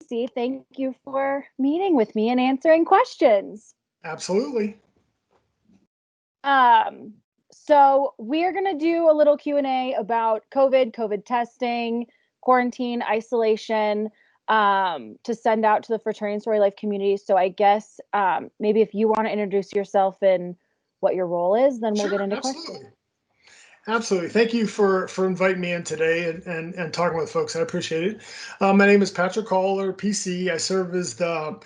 Casey. Thank you for meeting with me and answering questions. Absolutely. Um, so we're gonna do a little Q&A about COVID testing, quarantine, isolation, to send out to the Fraternity Story Life community. So I guess maybe if you want to introduce yourself and what your role is, then we'll get Sure, into questions. absolutely. Absolutely. Thank you for inviting me in today and talking with folks. I appreciate it. My name is Patrick Hall, or PC. I serve as the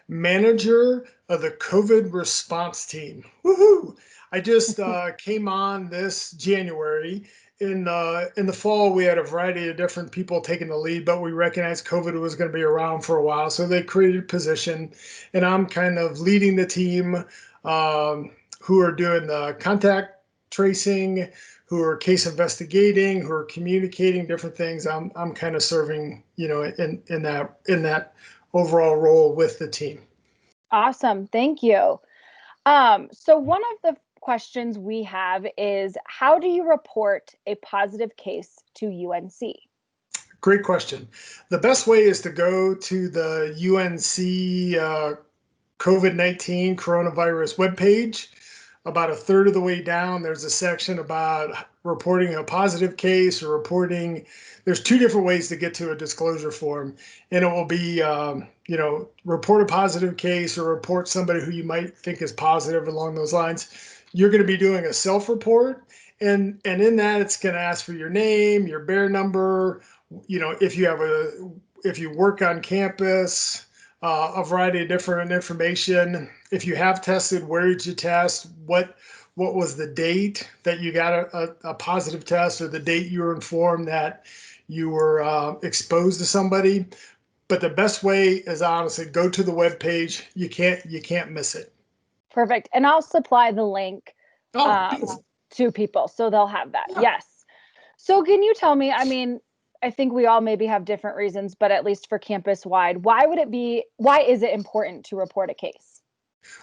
manager of the COVID response team. Woohoo! I just came on this January. In the fall, we had a variety of different people taking the lead, but we recognized COVID was going to be around for a while, so they created a position, and I'm kind of leading the team who are doing the contact tracing, who are case investigating, who are communicating different things. I'm kind of serving, in that overall role with the team. Awesome, thank you. So one of the questions we have is, how do you report a positive case to UNC? Great question. The best way is to go to the UNC COVID-19 coronavirus webpage. About a third of the way down, there's a section about reporting a positive case or reporting. There's two different ways to get to a disclosure form, and it will be, report a positive case or report somebody who you might think is positive along those lines. You're going to be doing a self-report, and in that, it's going to ask for your name, your bear number, if you work on campus, a variety of different information. If you have tested, where did you test? What was the date that you got a positive test, or the date you were informed that you were exposed to somebody? But the best way is honestly go to the web page. You can't miss it. Perfect. And I'll supply the link Oh, beautiful. to people so they'll have that. Yeah. Yes. So can you tell me, I mean, I think we all maybe have different reasons, but at least for campus wide, why is it important to report a case?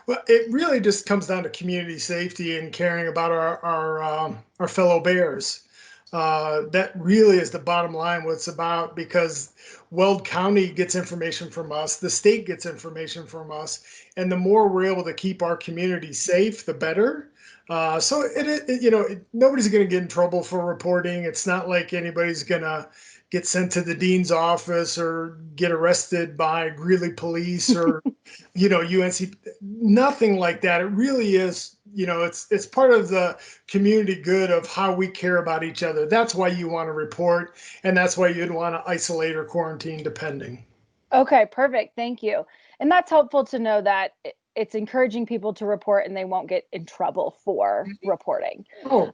Well, it really just comes down to community safety and caring about our fellow bears. That really is the bottom line. What it's about, because Weld County gets information from us, the state gets information from us, and the more we're able to keep our community safe, the better. Nobody's going to get in trouble for reporting. It's not like anybody's going to get sent to the dean's office or get arrested by Greeley police or UNC. Nothing like that. It really is, it's part of the community good of how we care about each other. That's why you want to report, and that's why you'd want to isolate or quarantine, depending. Okay, perfect. Thank you. And that's helpful to know that it's encouraging people to report and they won't get in trouble for reporting. Oh,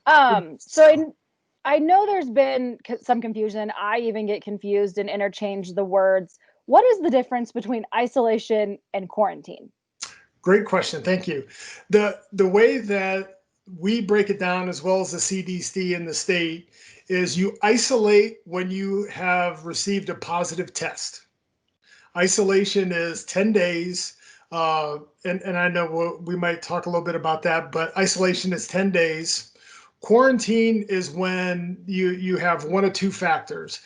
I know there's been some confusion. I even get confused and interchange the words. What is the difference between isolation and quarantine? great question. Thank you. The way that we break it down, as well as the CDC in the state, is you isolate when you have received a positive test. Isolation is 10 days. And I know we might talk a little bit about that, but isolation is 10 days. Quarantine is when you have one of two factors.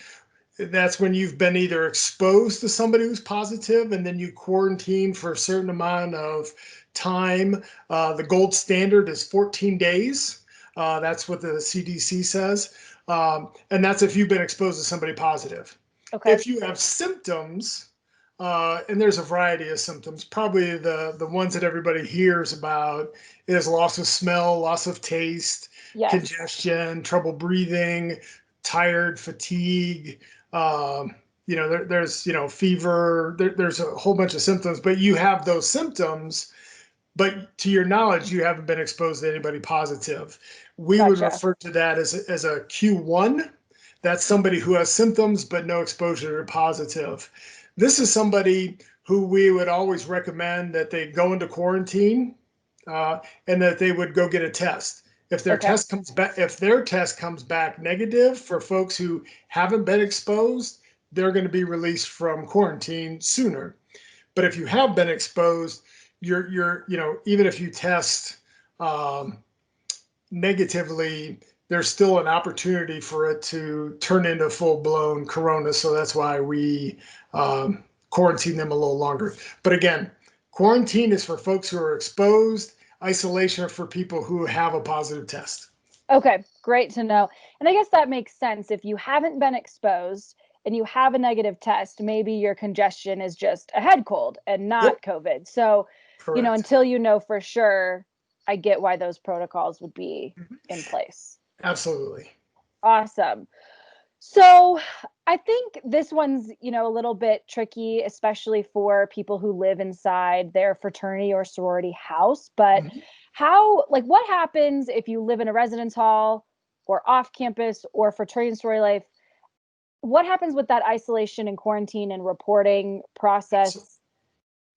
That's when you've been either exposed to somebody who's positive, and then you quarantine for a certain amount of time. The gold standard is 14 days. That's what the CDC says. And that's if you've been exposed to somebody positive. Okay. If you have symptoms, and there's a variety of symptoms. Probably the ones that everybody hears about is loss of smell, loss of taste, Yes. congestion, trouble breathing, tired, fatigue. There's fever. There's a whole bunch of symptoms, but you have those symptoms. But to your knowledge, you haven't been exposed to anybody positive. We would Gotcha. refer to that as a Q1. That's somebody who has symptoms but no exposure to positive. This is somebody who we would always recommend that they go into quarantine, and that they would go get a test. Okay. If their test comes back negative for folks who haven't been exposed, they're going to be released from quarantine sooner. But if you have been exposed, even if you test um, negatively, there's still an opportunity for it to turn into full blown corona. So that's why we quarantine them a little longer. But again, quarantine is for folks who are exposed, isolation for people who have a positive test. Okay, great to know. And I guess that makes sense. If you haven't been exposed and you have a negative test, maybe your congestion is just a head cold and not Yep, COVID. So, correct. until you know for sure, I get why those protocols would be in place. Absolutely. Awesome. So, I think this one's, a little bit tricky, especially for people who live inside their fraternity or sorority house. But Mhm. what happens if you live in a residence hall or off campus or fraternity and sorority life? What happens with that isolation and quarantine and reporting So, process?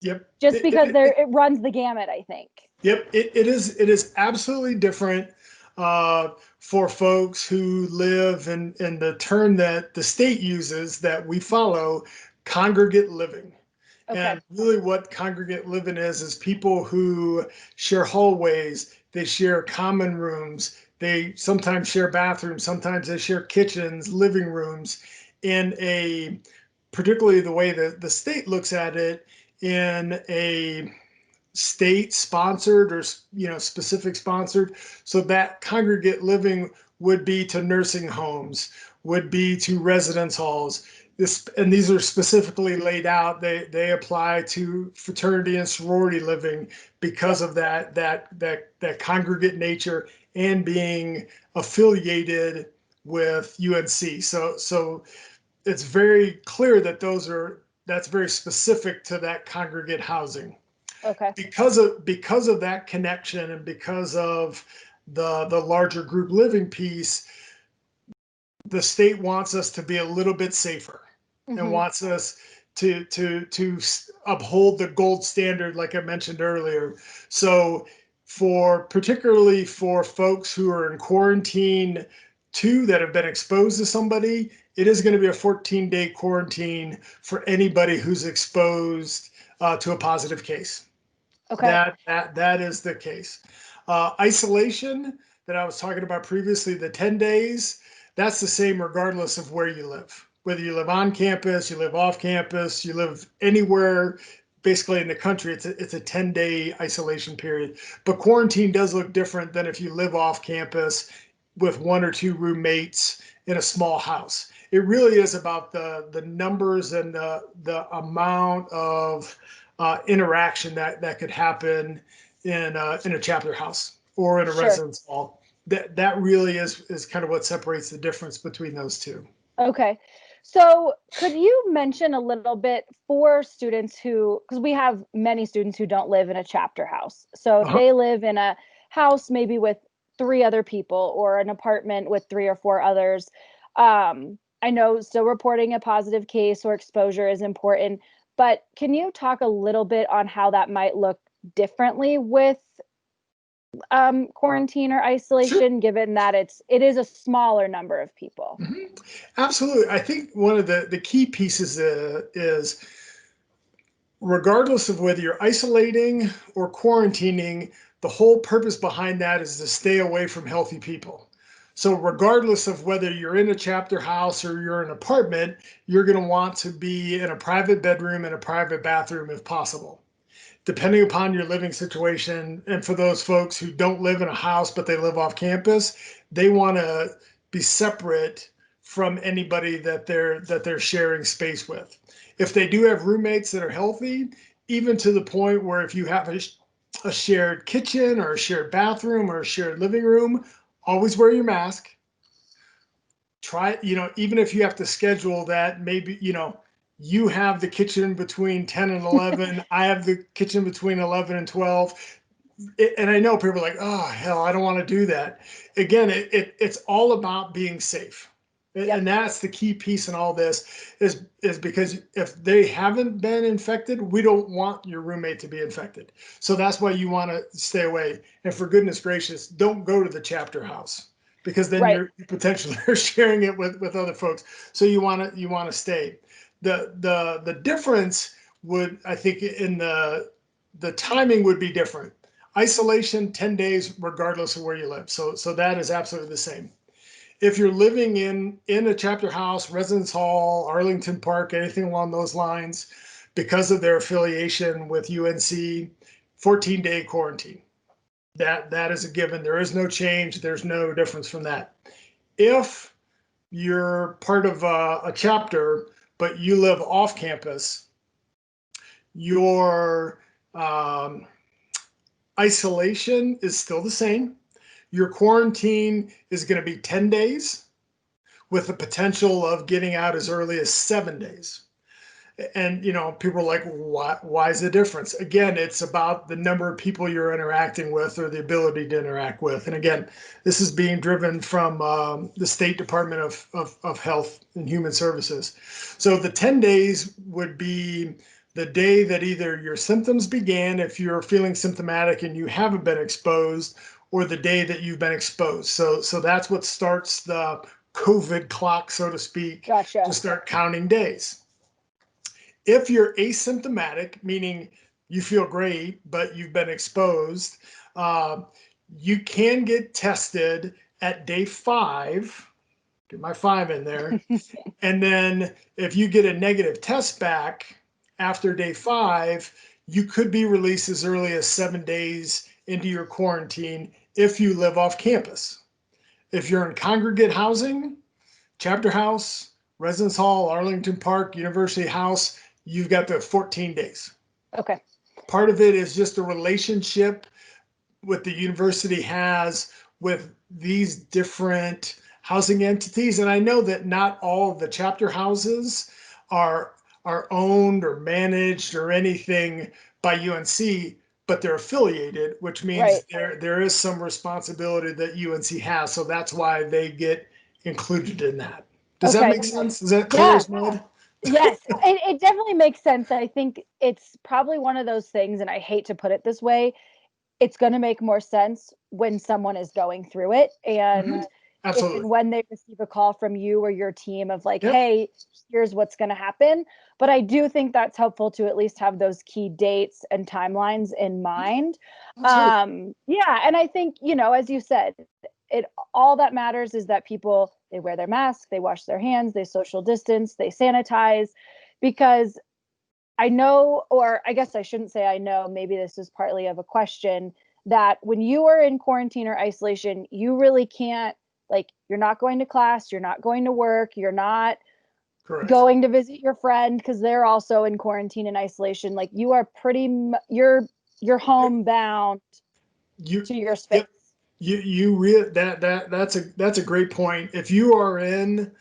yep. Just because it runs the gamut, I think. Yep, it is absolutely different for folks who live in the term that the state uses that we follow, congregate living. Okay. And really, what congregate living is people who share hallways, they share common rooms, they sometimes share bathrooms, sometimes they share kitchens, living rooms, in a particularly the way that the state looks at it in a state sponsored or specific sponsored, so that congregate living would be to nursing homes, would be to residence halls. And these are specifically laid out. They apply to fraternity and sorority living because Yep. of that congregate nature and being affiliated with UNC. So it's very clear that that's very specific to that congregate housing. Okay. Because of that connection and because of the larger group living piece, the state wants us to be a little bit safer and Hmm. wants us to uphold the gold standard, like I mentioned earlier. So particularly for folks who are in quarantine two that have been exposed to somebody, it is going to be a 14-day quarantine for anybody who's exposed to a positive case. Okay. That is the case. Isolation that I was talking about previously, the 10 days, that's the same regardless of where you live. Whether you live on campus, you live off campus, you live anywhere basically in the country, it's a 10-day isolation period. But quarantine does look different than if you live off campus with one or two roommates in a small house. It really is about the numbers and the amount of interaction that could happen in a chapter house or in a Sure. residence hall. That really is kind of what separates the difference between those two. Okay. So, could you mention a little bit for students because we have many students who don't live in a chapter house. So, if Uh-huh. they live in a house maybe with three other people or an apartment with three or four others, I know still reporting a positive case or exposure is important, but can you talk a little bit on how that might look differently with quarantine or Sure. isolation, given that it is a smaller number of people? Mhm. Absolutely. I think one of the key pieces is regardless of whether you're isolating or quarantining, the whole purpose behind that is to stay away from healthy people. So, regardless of whether you're in a chapter house or you're in an apartment, you're going to want to be in a private bedroom and a private bathroom if possible. Depending upon your living situation, and for those folks who don't live in a house but they live off campus, they want to be separate from anybody that they're sharing space with. If they do have roommates that are healthy, even to the point where if you have a shared kitchen or a shared bathroom or a shared living room, always wear your mask. Try, even if you have to schedule that, maybe, you have the kitchen between 10 and 11, I have the kitchen between 11 and 12. And I know people are like, oh, hell, I don't want to do that. Again, it's all about being safe. Yep. And that's the key piece in all this is because if they haven't been infected, we don't want your roommate to be infected. So that's why you want to stay away. And for goodness gracious, don't go to the chapter house because then Right. you're potentially sharing it with other folks. So you want to stay. The difference would, I think, in the timing would be different. Isolation 10 days regardless of where you live. So that is absolutely the same. If you're living in a chapter house, residence hall, Arlington Park, anything along those lines, because of their affiliation with UNC, 14-day quarantine. That is a given. There is no change. There's no difference from that. If you're part of a chapter, but you live off campus, your isolation is still the same. Your quarantine is going to be 10 days with the potential of getting out as early as 7 days. And, people are like, why is the difference? Again, it's about the number of people you're interacting with or the ability to interact with. And again, this is being driven from the State Department of Health and Human Services. So the 10 days would be the day that either your symptoms began, if you're feeling symptomatic and you haven't been exposed, or the day that you've been exposed. So that's what starts the COVID clock, so to speak, Gotcha. to start counting days. If you're asymptomatic, meaning you feel great, but you've been exposed, you can get tested at day 5. Get my 5 in there. And then if you get a negative test back after day 5, you could be released as early as 7 days into your quarantine if you live off campus. If you're in congregate housing, chapter house, residence hall, Arlington Park, University House, you've got the 14 days. Okay. Part of it is just the relationship what the university has with these different housing entities. And I know that not all of the chapter houses are owned or managed or anything by UNC, but they're affiliated, which means there is some responsibility that UNC has. So that's why they get included in that. Does that make sense? Is that clear as mud? Yes, it definitely makes sense. I think it's probably one of those things, and I hate to put it this way, it's going to make more sense when someone is going through it. And if and when they receive a call from you or your team of like, hey, here's what's going to happen. But I do think that's helpful to at least have those key dates and timelines in mind. Yeah. And I think, as you said, all that matters is that people, they wear their mask, they wash their hands, they social distance, they sanitize, because I know, or I guess I shouldn't say I know, maybe this is partly of a question, that when you are in quarantine or isolation, you really can't, like, you're not going to class, you're not going to work, you're not going to visit your friend because they're also in quarantine and isolation. Like, you are you're homebound to your space. That's a great point. If you are in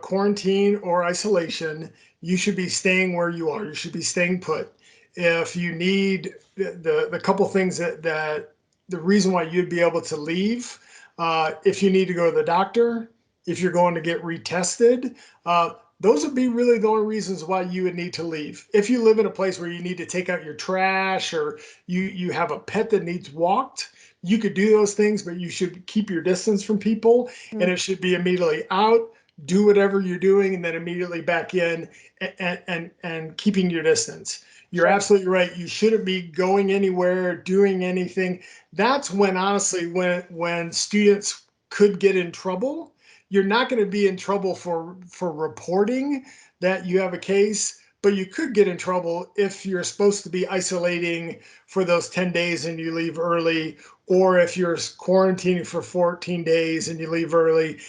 quarantine or isolation, you should be staying where you are. You should be staying put. If you need the couple things that the reason why you'd be able to leave, if you need to go to the doctor, if you're going to get retested, those would be really the only reasons why you would need to leave. If you live in a place where you need to take out your trash, or you have a pet that needs walked, you could do those things, but you should keep your distance from people, and it should be immediately out, do whatever you're doing, and then immediately back in and keeping your distance. You're absolutely right. You shouldn't be going anywhere, doing anything. That's when, honestly, when students could get in trouble. You're not going to be in trouble for reporting that you have a case, but you could get in trouble if you're supposed to be isolating for those 10 days and you leave early, or if you're quarantining for 14 days and you leave early.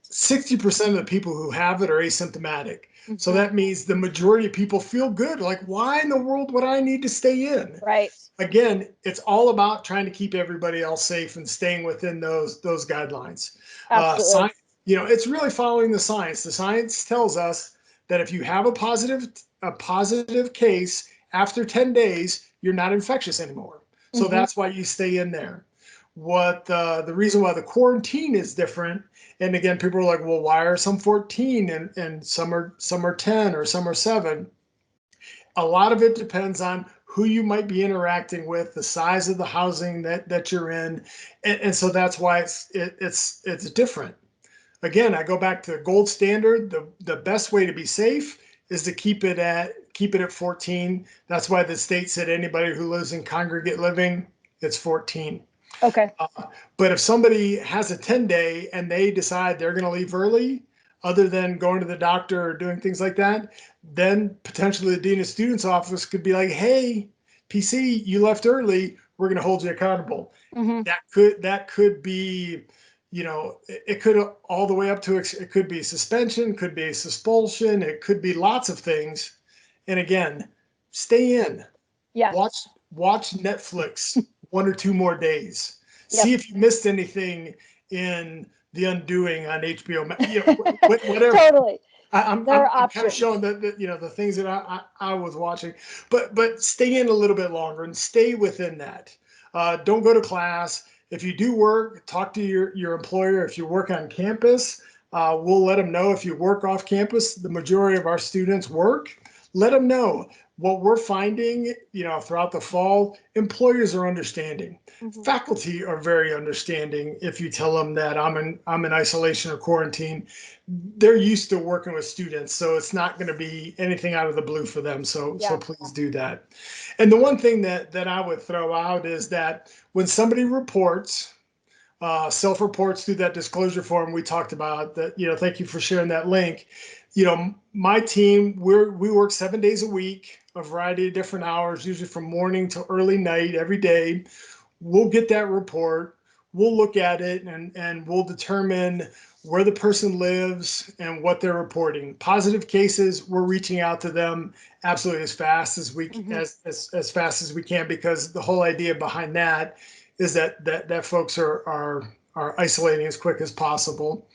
60% of the people who have it are asymptomatic. So that means the majority of people feel good. Like, why in the world would I need to stay in? Right. Again, it's all about trying to keep everybody else safe and staying within those guidelines. Absolutely. It's really following the science. The science tells us that if you have a positive case after 10 days, you're not infectious anymore. So that's why you stay in there. What the reason why the quarantine is different, and again, people are like, well, why are some 14 and some are 10 or some are 7? A lot of it depends on who you might be interacting with, the size of the housing that you're in, and so that's why it's different. Again, I go back to the gold standard. The best way to be safe is to keep it at 14. That's why the state said anybody who lives in congregate living, it's 14. Okay. But if somebody has a 10-day and they decide they're going to leave early, other than going to the doctor or doing things like that, then potentially the dean of students office could be like, hey, PC, you left early, we're going to hold you accountable. Mm-hmm. That could be, it could all the way up to, it could be suspension, could be expulsion, it could be lots of things. And again, stay in. Yes. Watch Netflix 1 or 2 more days. Yep. See if you missed anything in The Undoing on HBO. Whatever. Totally. I'm There are kind of options. showing that the things that I was watching, but stay in a little bit longer and stay within that. Don't go to class. If you do work, talk to your employer. If you work on campus, we'll let them know. If you work off campus, the majority of our students work. Let them know. What we're finding, throughout the fall, employers are understanding. Mm-hmm. Faculty are very understanding. If you tell them that I'm in isolation or quarantine, they're used to working with students, so it's not going to be anything out of the blue for them. So please do that. And the one thing that I would throw out is that when somebody reports, self-reports through that disclosure form we talked about, that, thank you for sharing that link. My team, we work 7 days a week, a variety of different hours, usually from morning to early night every day. We'll get that report, we'll look at it, and we'll determine where the person lives and what they're reporting. Positive cases, we're reaching out to them absolutely as fast as we Mm-hmm. as fast as we can, because the whole idea behind that is that folks are isolating as quick as possible.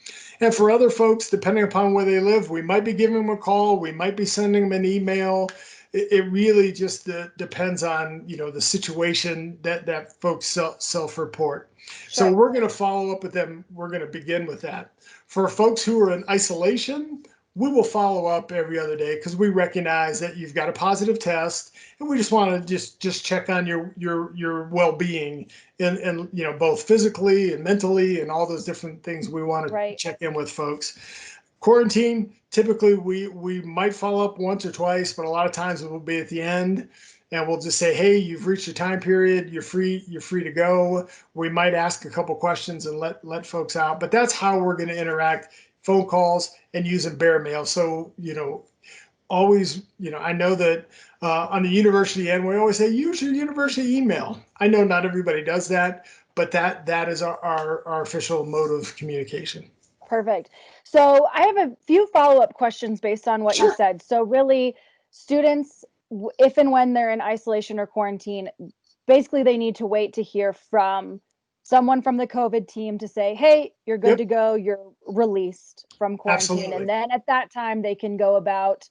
And for other folks, depending upon where they live, we might be giving them a call, we might be sending them an email. It really just depends on the situation that folks self-report. Sure. So we're going to follow up with them. We're going to begin with that. For folks who are in isolation, we will follow up every other day, because we recognize that you've got a positive test, and we just want to just check on your well-being, and both physically and mentally and all those different things. We want to check in with folks. Quarantine, typically we might follow up once or twice, but a lot of times it will be at the end, and we'll just say, hey, you've reached your time period, you're free to go. We might ask a couple questions and let folks out, but that's how we're going to interact: phone calls and using bear mail. So always, I know that on the university end, we always say use your university email. I know not everybody does that, but that is our official mode of communication. Perfect. So I have a few follow-up questions based on what you said. So really, students, if and when they're in isolation or quarantine, basically they need to wait to hear from someone from the COVID team to say, hey, you're good to go, you're released from quarantine. Absolutely. And then at that time, they can go about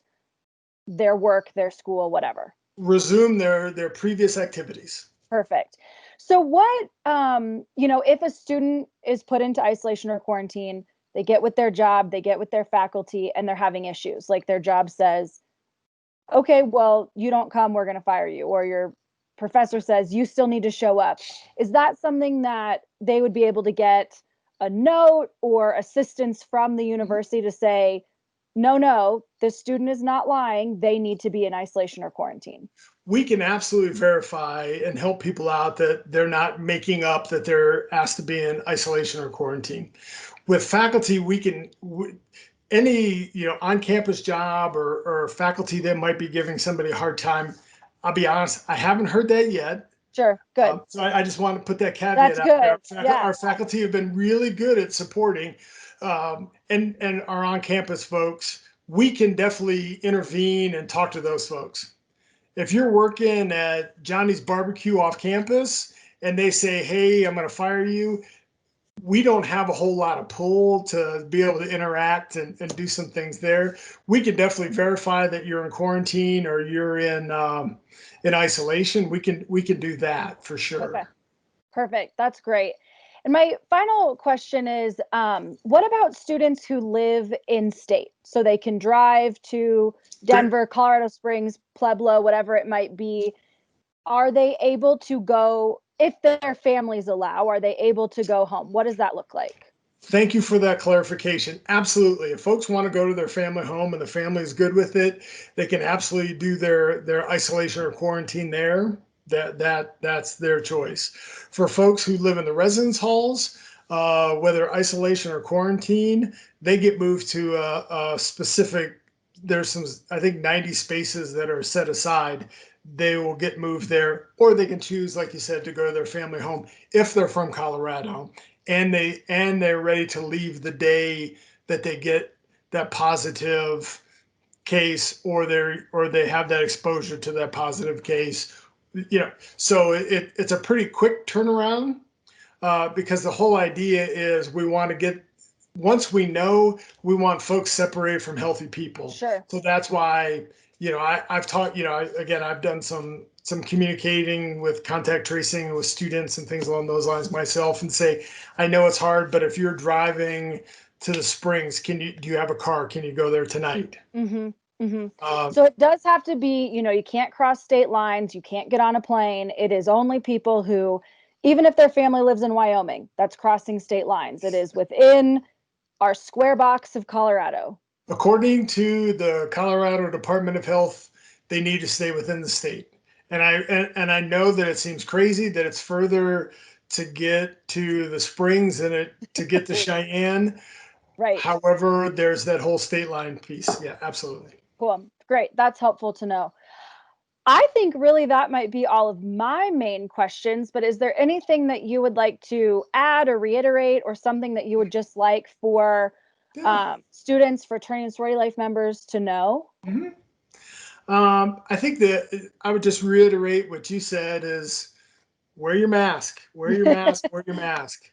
their work, their school, whatever. Resume their previous activities. Perfect. So what, if a student is put into isolation or quarantine, they get with their job, they get with their faculty, and they're having issues. Like their job says, okay, well, you don't come, we're going to fire you. Or your professor says, you still need to show up. Is that something that they would be able to get a note or assistance from the university to say, no, this student is not lying, they need to be in isolation or quarantine? We can absolutely verify and help people out that they're not making up, that they're asked to be in isolation or quarantine. With faculty, any on-campus job or faculty that might be giving somebody a hard time, I'll be honest, I haven't heard that yet. Sure, good. So I just want to put that caveat That's out good. there. Our faculty have been really good at supporting, and our on-campus folks. We can definitely intervene and talk to those folks. If you're working at Johnny's Barbecue off campus and they say, hey, I'm going to fire you, we don't have a whole lot of pull to be able to interact and do some things there. We can definitely verify that you're in quarantine or you're in isolation. We can do that for sure. Okay. Perfect. That's great. And my final question is, what about students who live in state? So they can drive to Denver, Colorado Springs, Pueblo, whatever it might be. Are they able to go, if their families allow, are they able to go home? What does that look like? Thank you for that clarification. Absolutely. If folks want to go to their family home and the family is good with it, they can absolutely do their isolation or quarantine there. That's their choice. For folks who live in the residence halls, whether isolation or quarantine, they get moved to a specific, there's some, I think 90 spaces that are set aside. They will get moved there, or they can choose, like you said, to go to their family home if they're from Colorado and they're ready to leave the day that they get that positive case, or they have that exposure to that positive case. So it's a pretty quick turnaround, because the whole idea is we want to get, once we know, we want folks separated from healthy people. Sure. So that's why, I've taught, again, I've done some communicating with contact tracing with students and things along those lines myself, and say, I know it's hard, but if you're driving to the Springs, do you have a car? Can you go there tonight? Mm-hmm. Mm-hmm. Um, So it does have to be, you can't cross state lines. You can't get on a plane. It is only people who, even if their family lives in Wyoming, that's crossing state lines. It is within our square box of Colorado. According to the Colorado Department of Health, they need to stay within the state. And I know that it seems crazy that it's further to get to the Springs than it to get to Cheyenne. Right. However, there's that whole state line piece. Yeah, absolutely. Cool. Great. That's helpful to know. I think really that might be all of my main questions, but is there anything that you would like to add or reiterate, or something that you would just like for students, fraternity and sorority life members to know? Mm-hmm. I think that I would just reiterate what you said is wear your mask, wear your mask, wear your mask.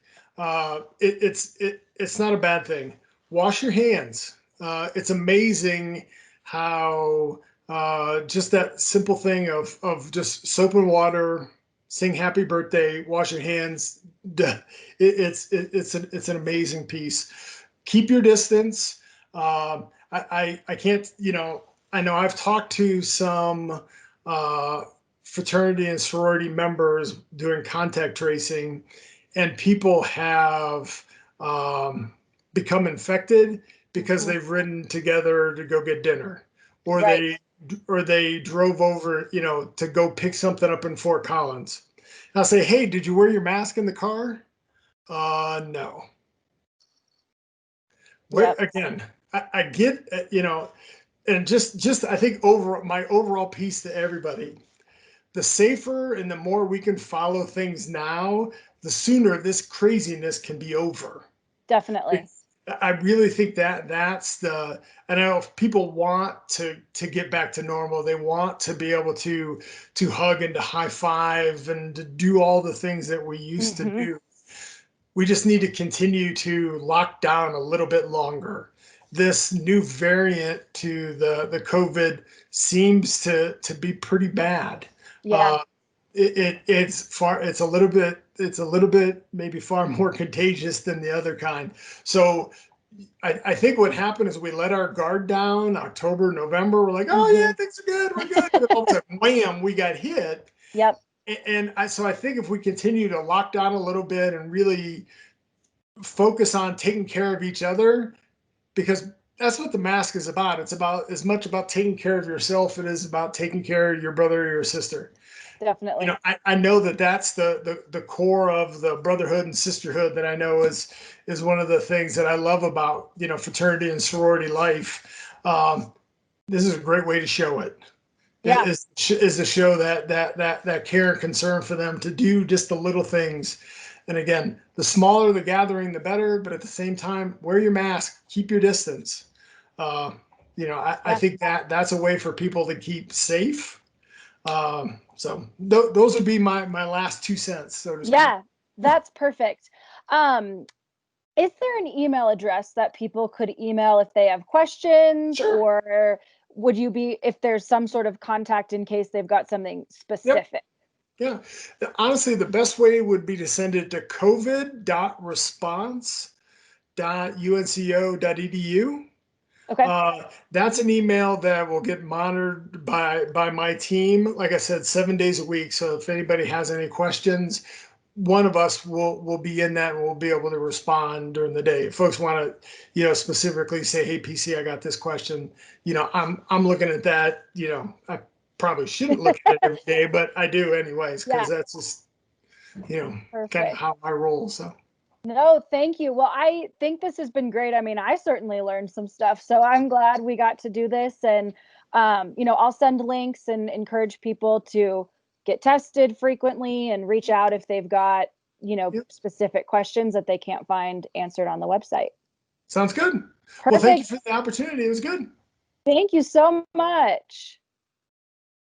It's not a bad thing. Wash your hands. It's amazing how just that simple thing of just soap and water, sing happy birthday, wash your hands. It's an amazing piece. Keep your distance. I can't, I know I've talked to some fraternity and sorority members doing contact tracing, and people have become infected because Mhm. they've ridden together to go get dinner, or Right. they drove over, to go pick something up in Fort Collins. And I'll say, hey, did you wear your mask in the car? No. Where Yep. again, I get, and just I think over my overall piece to everybody, the safer and the more we can follow things now, the sooner this craziness can be over. Definitely. I really think that I know if people want to get back to normal, they want to be able to hug and to high five and to do all the things that we used to Mm-hmm. do. We just need to continue to lock down a little bit longer. This new variant to the COVID seems to be pretty bad. Yeah. Uh, it's a little bit maybe far more contagious than the other kind. So I think what happened is we let our guard down October, November. We're like, oh yeah, Mm-hmm. things are good, we're good. And all of a sudden, wham, we got hit. Yep. So I think if we continue to lock down a little bit and really focus on taking care of each other, because that's what the mask is about. It's about as much about taking care of yourself it is about taking care of your brother or your sister. Definitely. I know that that's the core of the brotherhood and sisterhood that I know is one of the things that I love about fraternity and sorority life. This is a great way to show it. Yeah. Is to show that care and concern for them to do just the little things. And again, the smaller the gathering, the better. But at the same time, wear your mask, keep your distance. Uh, I Yeah. think that's a way for people to keep safe. Those would be my last 2 cents, so to speak. Yeah. That's perfect. Um, Is there an email address that people could email if they have questions, Sure. or would you be, if there's some sort of contact in case they've got something Yep. specific? Yeah. Honestly, the best way would be to send it to covid.response.unco.edu. Okay. That's an email that will get monitored by my team. Like I said, 7 days a week. So if anybody has any questions, one of us will be in that and we'll be able to respond during the day. If folks want to, specifically say, "Hey, PC, I got this question." I'm looking at that. I probably shouldn't look at it every day, but I do anyways because Yeah. that's just kind of Perfect. how I roll. So No, thank you. Well, I think this has been great. I mean, I certainly learned some stuff, so I'm glad we got to do this. And I'll send links and encourage people to get tested frequently and reach out if they've got, Yep. specific questions that they can't find answered on the website. Sounds good. Well, thank you Perfect. for the opportunity. It was good. Thank you so much.